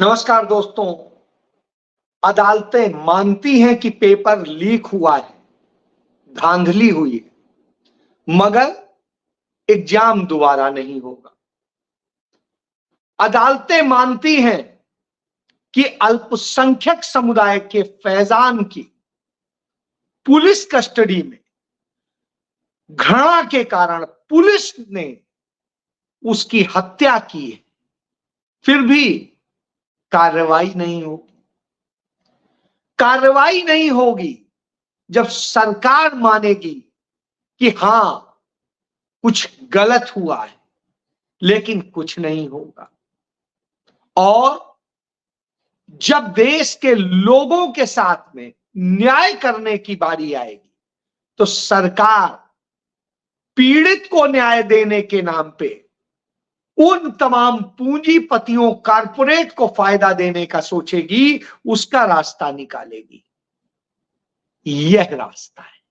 नमस्कार दोस्तों। अदालतें मानती हैं कि पेपर लीक हुआ है, धांधली हुई है, मगर एग्जाम दोबारा नहीं होगा। अदालतें मानती हैं कि अल्पसंख्यक समुदाय के फैजान की पुलिस कस्टडी में घृणा के कारण पुलिस ने उसकी हत्या की है, फिर भी कार्रवाई नहीं होगी। कार्रवाई नहीं होगी जब सरकार मानेगी कि हां कुछ गलत हुआ है, लेकिन कुछ नहीं होगा। और जब देश के लोगों के साथ में न्याय करने की बारी आएगी तो सरकार पीड़ित को न्याय देने के नाम पे उन तमाम पूंजीपतियों, कारपोरेट को फायदा देने का सोचेगी, उसका रास्ता निकालेगी। यह रास्ता है।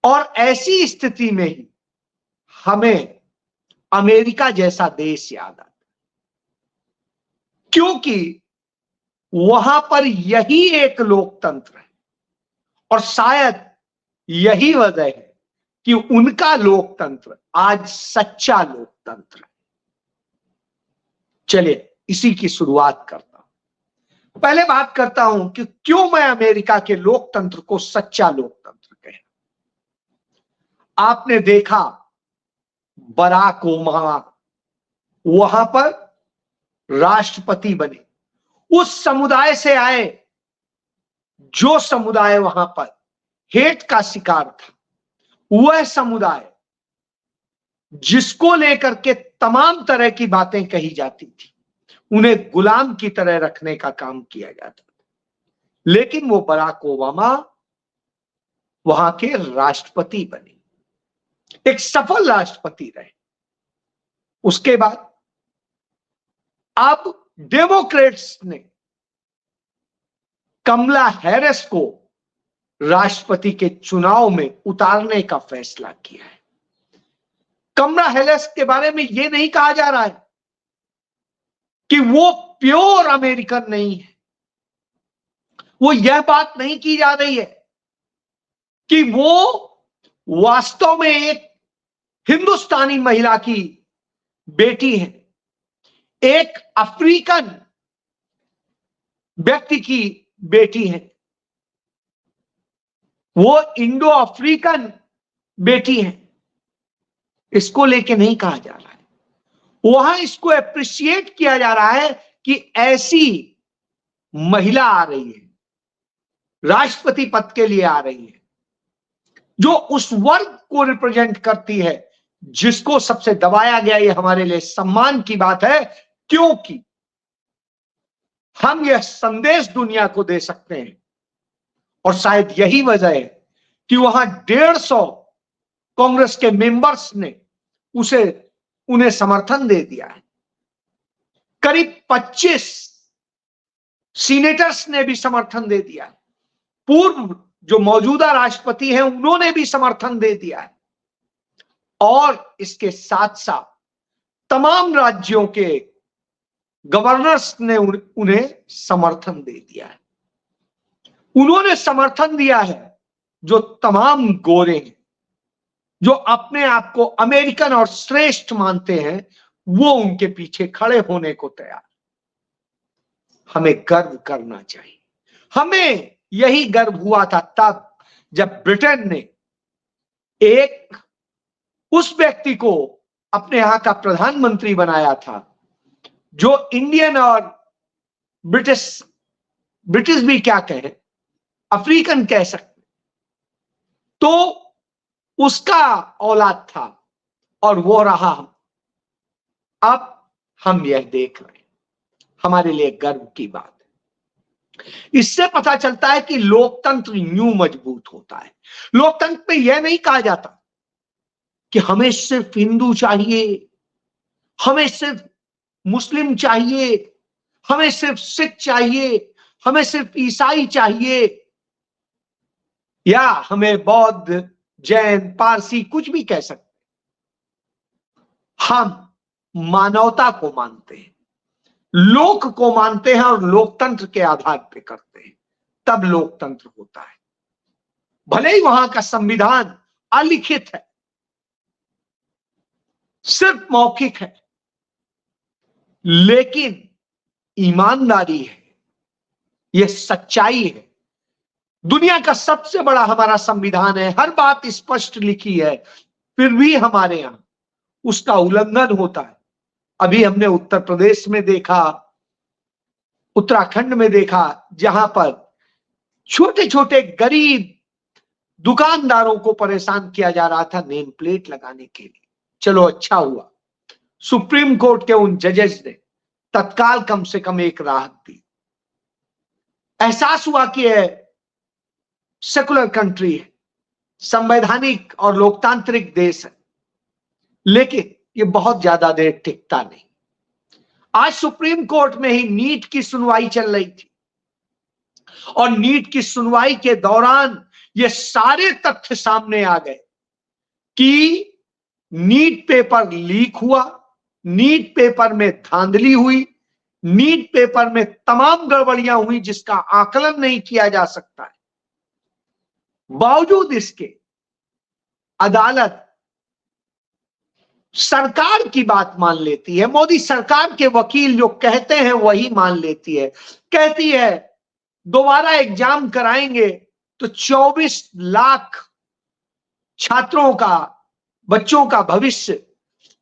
और ऐसी स्थिति में ही हमें अमेरिका जैसा देश याद आता, क्योंकि वहां पर यही एक लोकतंत्र है और शायद यही वजह है कि उनका लोकतंत्र आज सच्चा लोकतंत्र है। चलिए इसी की शुरुआत करता हूं। पहले बात करता हूं कि क्यों मैं अमेरिका के लोकतंत्र को सच्चा लोकतंत्र कह। आपने देखा बराक ओबामा वहां पर राष्ट्रपति बने, उस समुदाय से आए जो समुदाय वहां पर हेट का शिकार था, वह समुदाय जिसको लेकर के तमाम तरह की बातें कही जाती थी, उन्हें गुलाम की तरह रखने का काम किया जाता था। लेकिन वो बराक ओबामा वहां के राष्ट्रपति बने, एक सफल राष्ट्रपति रहे। उसके बाद अब डेमोक्रेट्स ने कमला हैरिस को राष्ट्रपति के चुनाव में उतारने का फैसला किया है। कमला हैरिस के बारे में यह नहीं कहा जा रहा है कि वो प्योर अमेरिकन नहीं है, वो यह बात नहीं की जा रही है कि वो वास्तव में एक हिंदुस्तानी महिला की बेटी है, एक अफ्रीकन व्यक्ति की बेटी है, वो इंडो अफ्रीकन बेटी है। इसको लेके नहीं कहा जा रहा है। वहां इसको अप्रिशिएट किया जा रहा है कि ऐसी महिला आ रही है, राष्ट्रपति पद के लिए आ रही है, जो उस वर्ग को रिप्रेजेंट करती है जिसको सबसे दबाया गया। ये हमारे लिए सम्मान की बात है, क्योंकि हम यह संदेश दुनिया को दे सकते हैं। और शायद यही वजह है कि वहां 150 कांग्रेस के मेंबर्स ने उन्हें समर्थन दे दिया है। करीब 25 सीनेटर्स ने भी समर्थन दे दिया है। पूर्व जो मौजूदा राष्ट्रपति हैं उन्होंने भी समर्थन दे दिया है। और इसके साथ साथ तमाम राज्यों के गवर्नर्स ने उन्हें समर्थन दे दिया है। उन्होंने समर्थन दिया है जो तमाम गोरे हैं, जो अपने आप को अमेरिकन और श्रेष्ठ मानते हैं, वो उनके पीछे खड़े होने को तैयार। हमें गर्व करना चाहिए। हमें यही गर्व हुआ था तब जब ब्रिटेन ने एक उस व्यक्ति को अपने यहां का प्रधानमंत्री बनाया था जो इंडियन और ब्रिटिश भी क्या कहें, अफ्रीकन कह सकते, तो उसका औलाद था और वो रहा। अब हम यह देख रहे हैं, हमारे लिए गर्व की बात है। इससे पता चलता है कि लोकतंत्र यूं मजबूत होता है। लोकतंत्र में यह नहीं कहा जाता कि हमें सिर्फ हिंदू चाहिए, हमें सिर्फ मुस्लिम चाहिए, हमें सिर्फ सिख चाहिए, हमें सिर्फ ईसाई चाहिए, या हमें बौद्ध, जैन, पारसी कुछ भी कह सकते। हम मानवता को मानते हैं, लोक को मानते हैं और लोकतंत्र के आधार पे करते हैं, तब लोकतंत्र होता है। भले ही वहां का संविधान अलिखित है, सिर्फ मौखिक है, लेकिन ईमानदारी है, यह सच्चाई है। दुनिया का सबसे बड़ा हमारा संविधान है, हर बात स्पष्ट लिखी है, फिर भी हमारे यहां उसका उल्लंघन होता है। अभी हमने उत्तर प्रदेश में देखा, उत्तराखंड में देखा, जहां पर छोटे छोटे गरीब दुकानदारों को परेशान किया जा रहा था नेम प्लेट लगाने के लिए। चलो अच्छा हुआ, सुप्रीम कोर्ट के उन जजेस ने तत्काल कम से कम एक राहत दी। एहसास हुआ कि यह सेकुलर कंट्री है, संवैधानिक और लोकतांत्रिक देश है, लेकिन ये बहुत ज्यादा देर टिकता नहीं। आज सुप्रीम कोर्ट में ही नीट की सुनवाई चल रही थी और नीट की सुनवाई के दौरान ये सारे तथ्य सामने आ गए कि नीट पेपर लीक हुआ, नीट पेपर में धांधली हुई, नीट पेपर में तमाम गड़बड़ियां हुई जिसका आकलन नहीं किया जा सकता है। बावजूद इसके अदालत सरकार की बात मान लेती है। मोदी सरकार के वकील जो कहते हैं वही मान लेती है। कहती है दोबारा एग्जाम कराएंगे तो 24 लाख छात्रों का, बच्चों का भविष्य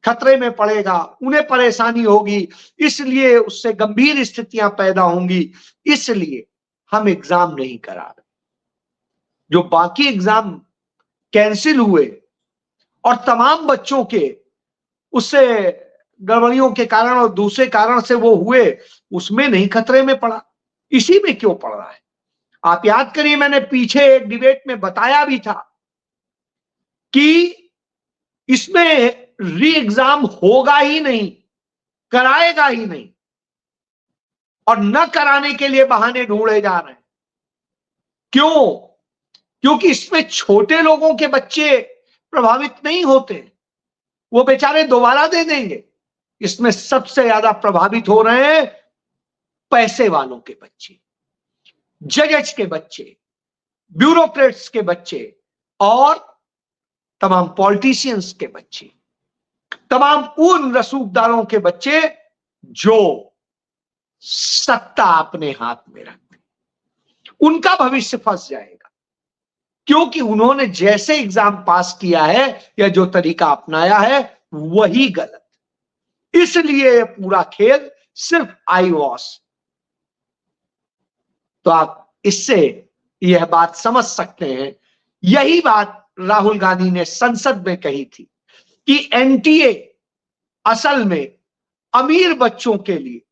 खतरे में पड़ेगा, उन्हें परेशानी होगी, इसलिए उससे गंभीर स्थितियां पैदा होंगी, इसलिए हम एग्जाम नहीं करा रहे। जो बाकी एग्जाम कैंसिल हुए और तमाम बच्चों के उससे गड़बड़ियों के कारण और दूसरे कारण से वो हुए, उसमें नहीं खतरे में पड़ा, इसी में क्यों पड़ रहा है? आप याद करिए, मैंने पीछे एक डिबेट में बताया भी था कि इसमें री एग्जाम होगा ही नहीं, कराएगा ही नहीं, और न कराने के लिए बहाने ढूंढे जा रहे हैं। क्यों? क्योंकि इसमें छोटे लोगों के बच्चे प्रभावित नहीं होते, वो बेचारे दोबारा दे देंगे। इसमें सबसे ज्यादा प्रभावित हो रहे हैं पैसे वालों के बच्चे, जजेस के बच्चे, ब्यूरोक्रेट्स के बच्चे और तमाम पॉलिटिशियंस के बच्चे, तमाम उन रसूखदारों के बच्चे जो सत्ता अपने हाथ में रखते, उनका भविष्य फंस जाएगा, क्योंकि उन्होंने जैसे एग्जाम पास किया है या जो तरीका अपनाया है वही गलत। इसलिए पूरा खेल सिर्फ आई वॉश। तो आप इससे यह बात समझ सकते हैं, यही बात राहुल गांधी ने संसद में कही थी कि एनटीए असल में अमीर बच्चों के लिए,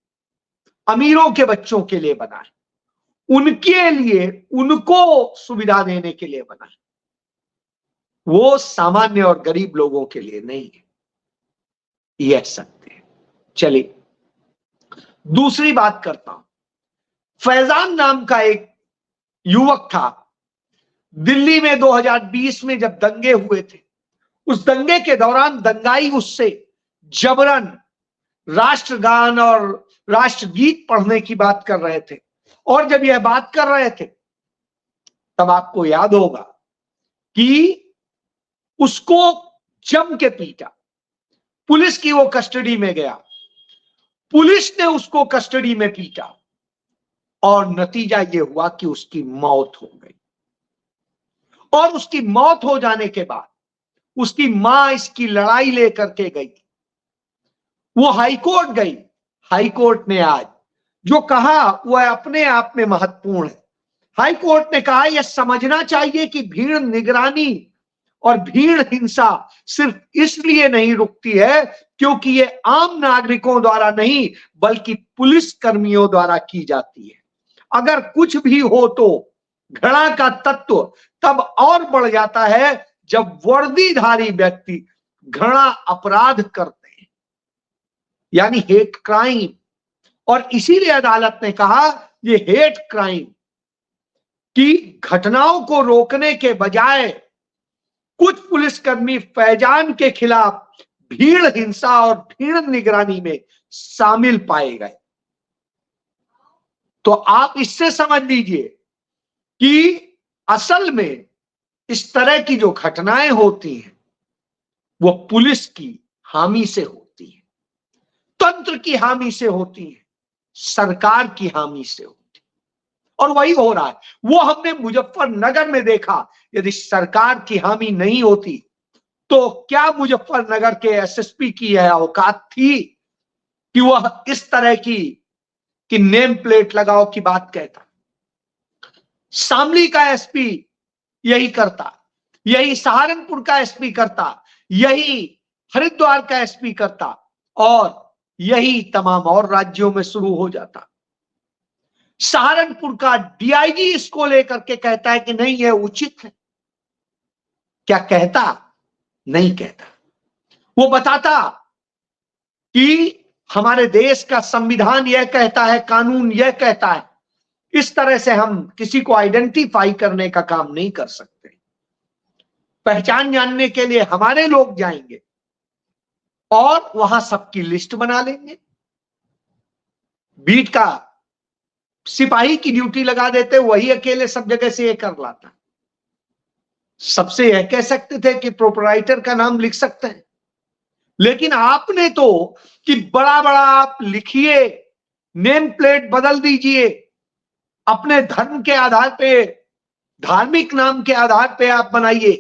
अमीरों के बच्चों के लिए बना है, उनके लिए, उनको सुविधा देने के लिए बना है, वो सामान्य और गरीब लोगों के लिए नहीं है। यह सत्य है। चलिए दूसरी बात करता हूं। फैजान नाम का एक युवक था, दिल्ली में 2020 में जब दंगे हुए थे, उस दंगे के दौरान दंगाई उससे जबरन राष्ट्रगान और राष्ट्रगीत पढ़ने की बात कर रहे थे, और जब यह बात कर रहे थे तब आपको याद होगा कि उसको जम के पीटा, पुलिस की वो कस्टडी में गया, पुलिस ने उसको कस्टडी में पीटा और नतीजा ये हुआ कि उसकी मौत हो गई। और उसकी मौत हो जाने के बाद उसकी मां इसकी लड़ाई लेकर के गई, वो हाईकोर्ट गई, हाईकोर्ट ने आज जो कहा वह अपने आप में महत्वपूर्ण है। हाईकोर्ट ने कहा यह समझना चाहिए कि भीड़ निगरानी और भीड़ हिंसा सिर्फ इसलिए नहीं रुकती है क्योंकि ये आम नागरिकों द्वारा नहीं बल्कि पुलिस कर्मियों द्वारा की जाती है। अगर कुछ भी हो तो घृणा का तत्व तब और बढ़ जाता है जब वर्दीधारी व्यक्ति घृणा अपराध करते हैं, यानी हेट क्राइम। और इसीलिए अदालत ने कहा ये हेट क्राइम की घटनाओं को रोकने के बजाय कुछ पुलिसकर्मी फैजान के खिलाफ भीड़ हिंसा और भीड़ निगरानी में शामिल पाए गए। तो आप इससे समझ लीजिए कि असल में इस तरह की जो घटनाएं होती हैं वो पुलिस की हामी से होती है, तंत्र की हामी से होती है, सरकार की हामी से होती है, और वही हो रहा है। वो हमने मुजफ्फरनगर में देखा। यदि सरकार की हामी नहीं होती तो क्या मुजफ्फरनगर के एसएसपी की यह औकात थी कि वह इस तरह की नेम प्लेट लगाओ की बात कहता। शामली का एसपी यही करता, यही सहारनपुर का एसपी करता, यही हरिद्वार का एसपी करता, और यही तमाम और राज्यों में शुरू हो जाता। सहारनपुर का डीआईजी इसको लेकर के कहता है कि नहीं यह उचित है। क्या कहता? नहीं कहता। वो बताता कि हमारे देश का संविधान यह कहता है, कानून यह कहता है। इस तरह से हम किसी को आइडेंटिफाई करने का काम नहीं कर सकते। पहचान जानने के लिए हमारे लोग जाएंगे और वहां सबकी लिस्ट बना लेंगे। बीट का सिपाही की ड्यूटी लगा देते, वही अकेले सब जगह से ये कर लाता। सबसे यह कह सकते थे कि प्रोपराइटर का नाम लिख सकते हैं, लेकिन आपने तो कि बड़ा बड़ा आप लिखिए, नेम प्लेट बदल दीजिए, अपने धर्म के आधार पे, धार्मिक नाम के आधार पे आप बनाइए।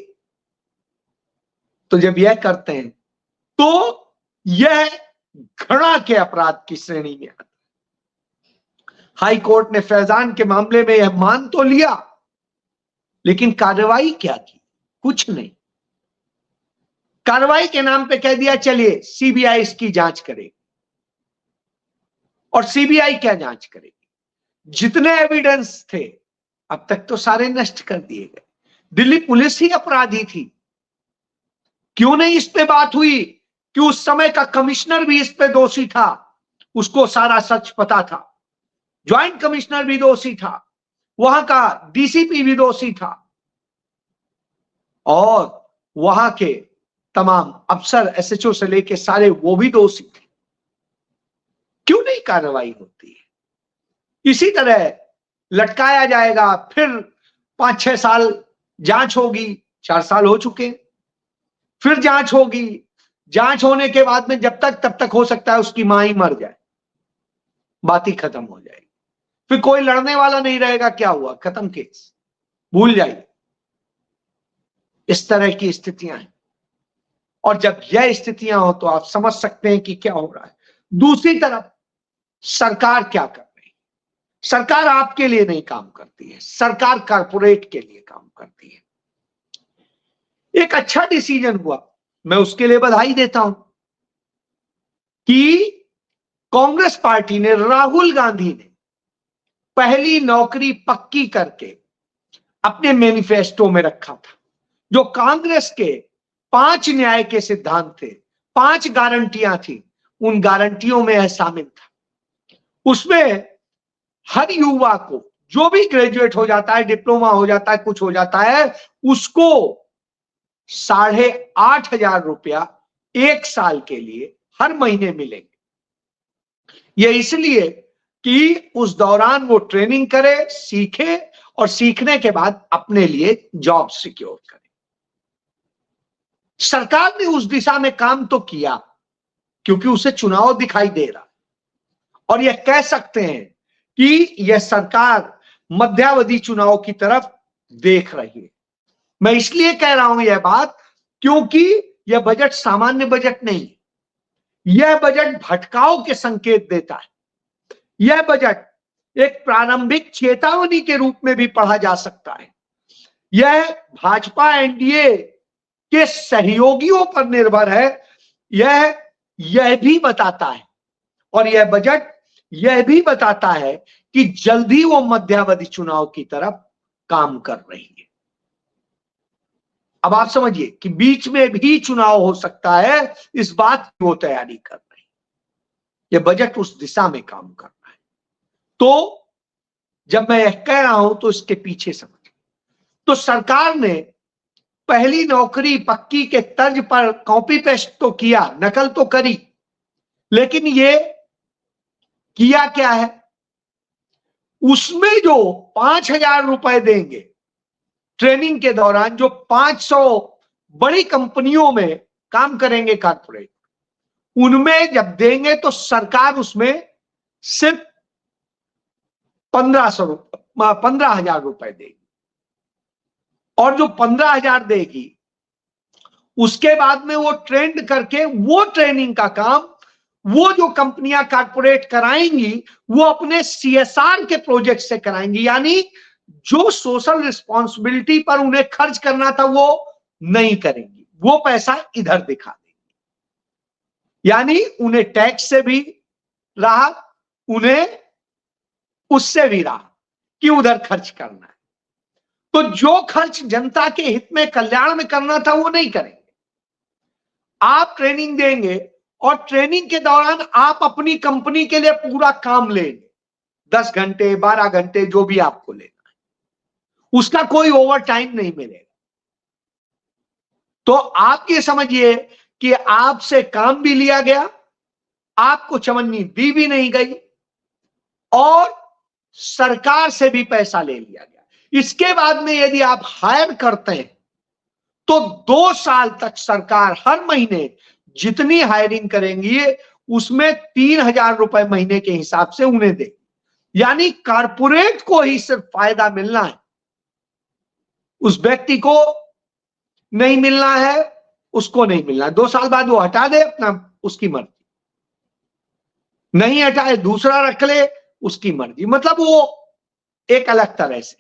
तो जब यह करते हैं तो यह घृणा के अपराध की श्रेणी में आता है। हाई कोर्ट ने फैजान के मामले में यह मान तो लिया, लेकिन कार्रवाई क्या की? कुछ नहीं। कार्रवाई के नाम पे कह दिया चलिए सीबीआई इसकी जांच करेगी। और सीबीआई क्या जांच करेगी? जितने एविडेंस थे अब तक तो सारे नष्ट कर दिए गए। दिल्ली पुलिस ही अपराधी थी। क्यों नहीं इस पे बात हुई कि उस समय का कमिश्नर भी इस पे दोषी था, उसको सारा सच पता था। ज्वाइंट कमिश्नर भी दोषी था, वहां का डीसीपी भी दोषी था, और वहां के तमाम अफसर एसएचओ से लेके सारे वो भी दोषी थे। क्यों नहीं कार्रवाई होती है? इसी तरह लटकाया जाएगा, फिर 5-6 साल जांच होगी। 4 साल हो चुके, फिर जांच होगी। जांच होने के बाद में जब तक तब तक हो सकता है उसकी मां ही मर जाए, बात ही खत्म हो जाएगी। फिर कोई लड़ने वाला नहीं रहेगा। क्या हुआ? खत्म केस, भूल जाइए। इस तरह की स्थितियां हैं, और जब यह स्थितियां हो तो आप समझ सकते हैं कि क्या हो रहा है। दूसरी तरफ सरकार क्या कर रही है? सरकार आपके लिए नहीं काम करती है, सरकार कारपोरेट के लिए काम करती है। एक अच्छा डिसीजन हुआ, मैं उसके लिए बधाई देता हूं, कि कांग्रेस पार्टी ने, राहुल गांधी ने पहली नौकरी पक्की करके अपने मैनिफेस्टो में रखा था। जो कांग्रेस के 5 न्याय के सिद्धांत थे, 5 गारंटियां थी, उन गारंटियों में यह शामिल था। उसमें हर युवा को, जो भी ग्रेजुएट हो जाता है, डिप्लोमा हो जाता है, कुछ हो जाता है, उसको 8,500 रुपया 1 साल के लिए हर महीने मिलेंगे। यह इसलिए कि उस दौरान वो ट्रेनिंग करे, सीखे, और सीखने के बाद अपने लिए जॉब सिक्योर करे। सरकार ने उस दिशा में काम तो किया, क्योंकि उसे चुनाव दिखाई दे रहा, और यह कह सकते हैं कि यह सरकार मध्यावधि चुनाव की तरफ देख रही है। मैं इसलिए कह रहा हूं यह बात, क्योंकि यह बजट सामान्य बजट नहीं है। यह बजट भटकाव के संकेत देता है। यह बजट एक प्रारंभिक चेतावनी के रूप में भी पढ़ा जा सकता है। यह भाजपा एनडीए के सहयोगियों पर निर्भर है। यह भी बताता है, और यह बजट यह भी बताता है कि जल्दी वो मध्यावधि चुनाव की तरफ काम कर रही है। अब आप समझिए कि बीच में भी चुनाव हो सकता है, इस बात की वो तैयारी कर रही है। यह बजट उस दिशा में काम कर रहा है। तो जब मैं यह कह रहा हूं तो इसके पीछे समझ, तो सरकार ने पहली नौकरी पक्की के तर्ज पर कॉपी पेस्ट तो किया, नकल तो करी, लेकिन ये किया क्या है? उसमें जो 5,000 रुपए देंगे ट्रेनिंग के दौरान, जो 500 बड़ी कंपनियों में काम करेंगे कारपोरेट, उनमें जब देंगे तो सरकार उसमें सिर्फ 15,000 रुपए देगी। और जो 15,000 देगी उसके बाद में वो ट्रेंड करके वो ट्रेनिंग का काम वो जो कंपनियां कारपोरेट कराएंगी वो अपने सीएसआर के प्रोजेक्ट से कराएंगी, यानी जो सोशल रिस्पॉन्सिबिलिटी पर उन्हें खर्च करना था वो नहीं करेंगी, वो पैसा इधर दिखा देंगी। यानी उन्हें टैक्स से भी राहत, उन्हें उससे भी राहत कि उधर खर्च करना है। तो जो खर्च जनता के हित में कल्याण में करना था वो नहीं करेंगे। आप ट्रेनिंग देंगे और ट्रेनिंग के दौरान आप अपनी कंपनी के लिए पूरा काम लेंगे, 10 घंटे 12 घंटे जो भी आपको लेना है, उसका कोई ओवर टाइम नहीं मिलेगा। तो आप ये समझिए कि आपसे काम भी लिया गया, आपको चवन्नी दी भी नहीं गई और सरकार से भी पैसा ले लिया गया। इसके बाद में यदि आप हायर करते हैं तो 2 साल तक सरकार हर महीने जितनी हायरिंग करेंगी उसमें 3,000 रुपए महीने के हिसाब से उन्हें दे, यानी कारपोरेट को ही सिर्फ फायदा मिलना है, उस व्यक्ति को नहीं मिलना है, उसको नहीं मिलना है। 2 साल बाद वो हटा दे अपना, उसकी मर्जी, नहीं हटाए दूसरा रख ले, उसकी मर्जी, मतलब वो एक अलग तरह से।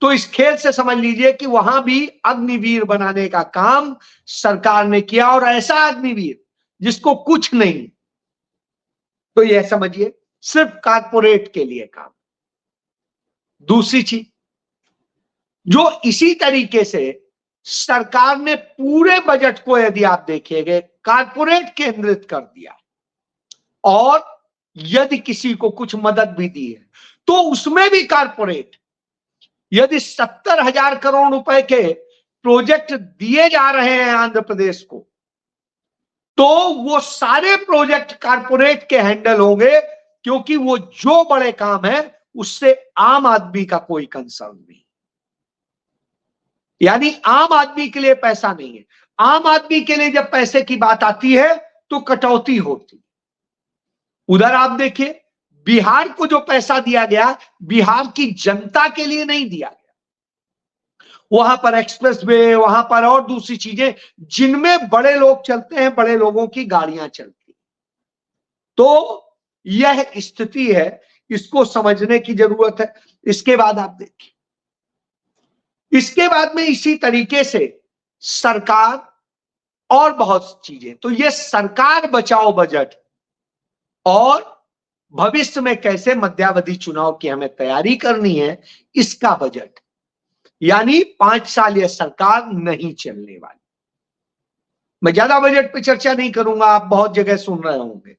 तो इस खेल से समझ लीजिए कि वहां भी अग्निवीर बनाने का काम सरकार ने किया, और ऐसा अग्निवीर जिसको कुछ नहीं, तो यह समझिए सिर्फ कारपोरेट के लिए काम। दूसरी चीज, जो इसी तरीके से सरकार ने पूरे बजट को यदि आप देखिएगा कारपोरेट केंद्रित कर दिया, और यदि किसी को कुछ मदद भी दी है तो उसमें भी कारपोरेट, यदि 70,000 करोड़ रुपए के प्रोजेक्ट दिए जा रहे हैं आंध्र प्रदेश को, तो वो सारे प्रोजेक्ट कारपोरेट के हैंडल होंगे, क्योंकि वो जो बड़े काम है उससे आम आदमी का कोई कंसर्न नहीं, यानी आम आदमी के लिए पैसा नहीं है। आम आदमी के लिए जब पैसे की बात आती है तो कटौती होती। उधर आप देखिए बिहार को जो पैसा दिया गया, बिहार की जनता के लिए नहीं दिया गया, वहां पर एक्सप्रेसवे, वहां पर और दूसरी चीजें जिनमें बड़े लोग चलते हैं, बड़े लोगों की गाड़ियां चलती। तो यह स्थिति है, इसको समझने की जरूरत है। इसके बाद आप देखिए, इसके बाद में इसी तरीके से सरकार और बहुत चीजें, तो यह सरकार बचाओ बजट और भविष्य में कैसे मध्यावधि चुनाव की हमें तैयारी करनी है, इसका बजट, यानी 5 साल यह सरकार नहीं चलने वाली। मैं ज्यादा बजट पे चर्चा नहीं करूंगा, आप बहुत जगह सुन रहे होंगे।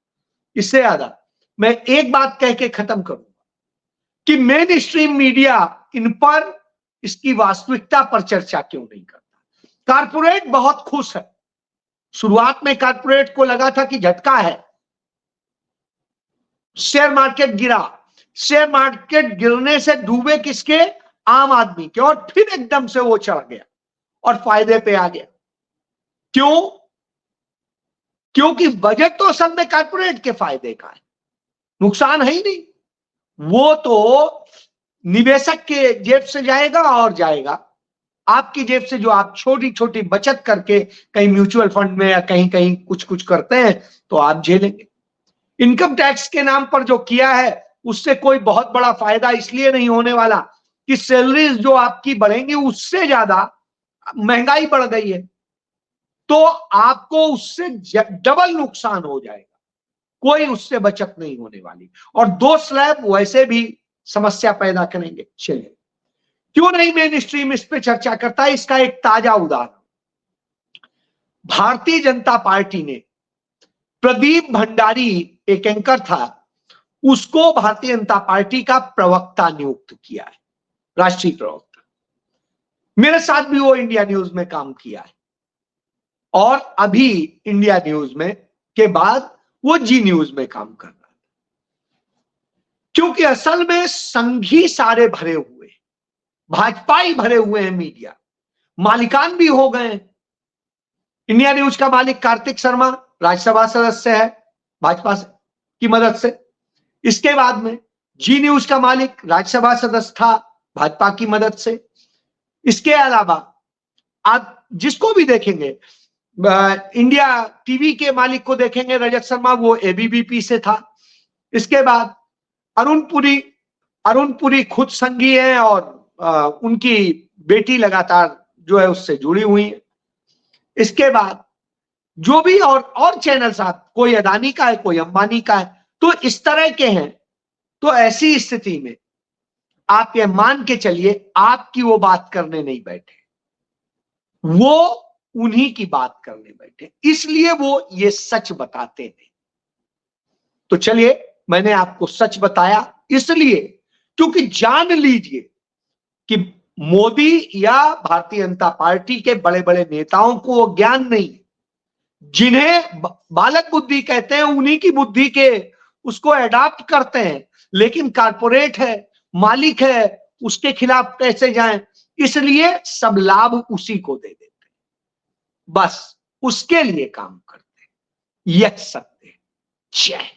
इससे ज्यादा मैं एक बात कह के खत्म करूंगा कि मेन स्ट्रीम मीडिया इन पर, इसकी वास्तविकता पर चर्चा क्यों नहीं करता। कारपोरेट बहुत खुश है। शुरुआत में कारपोरेट को लगा था कि झटका है, शेयर मार्केट गिरा, शेयर मार्केट गिरने से डूबे किसके, आम आदमी के, और फिर एकदम से वो चढ़ गया और फायदे पे आ गया। क्यों? क्योंकि बजट तो असल में कारपोरेट के फायदे का है, नुकसान है ही नहीं। वो तो निवेशक के जेब से जाएगा और जाएगा, आपकी जेब से जो आप छोटी छोटी बचत करके कहीं म्यूचुअल फंड में या कहीं कहीं कुछ कुछ करते हैं तो आप झेलेंगे। इनकम टैक्स के नाम पर जो किया है उससे कोई बहुत बड़ा फायदा इसलिए नहीं होने वाला कि सैलरीज जो आपकी बढ़ेंगी उससे ज्यादा महंगाई बढ़ गई है, तो आपको उससे डबल नुकसान हो जाएगा, कोई उससे बचत नहीं होने वाली। और 2 स्लैब वैसे भी समस्या पैदा करेंगे। चलिए, क्यों नहीं मेन स्ट्रीम इस पे चर्चा करता है, इसका एक ताजा उदाहरण, भारतीय जनता पार्टी ने प्रदीप भंडारी, एक एंकर था, उसको भारतीय जनता पार्टी का प्रवक्ता नियुक्त किया है, राष्ट्रीय प्रवक्ता। मेरे साथ भी वो इंडिया न्यूज में काम किया है, और अभी इंडिया न्यूज में के बाद वो जी न्यूज में काम कर रहा है। क्योंकि असल में संघी सारे भरे हुए, भाजपाई भरे हुए हैं, मीडिया मालिकान भी हो गए। इंडिया न्यूज का मालिक कार्तिक शर्मा राज्यसभा सदस्य है भाजपा की मदद से। इसके बाद में जी न्यूज का मालिक राज्यसभा सदस्य था भाजपा की मदद से। इसके अलावा आप जिसको भी देखेंगे, इंडिया टीवी के मालिक को देखेंगे रजत शर्मा, वो एबीवीपी से था। इसके बाद अरुण पुरी खुद संघी है और उनकी बेटी लगातार जो है उससे जुड़ी हुई है। इसके बाद जो भी और चैनल्स, आप कोई अदानी का है, कोई अंबानी का है, तो इस तरह के हैं। तो ऐसी स्थिति में आप ये मान के चलिए आपकी वो बात करने नहीं बैठे, वो उन्हीं की बात करने बैठे, इसलिए वो ये सच बताते हैं। तो चलिए, मैंने आपको सच बताया इसलिए क्योंकि जान लीजिए कि मोदी या भारतीय जनता पार्टी के बड़े बड़े नेताओं को वो ज्ञान नहीं, जिन्हें बालक बुद्धि कहते हैं, उन्हीं की बुद्धि के उसको एडॉप्ट करते हैं, लेकिन कारपोरेट है, मालिक है, उसके खिलाफ कैसे जाएं, इसलिए सब लाभ उसी को दे देते हैं, बस उसके लिए काम करते हैं। यह सत्य है। जय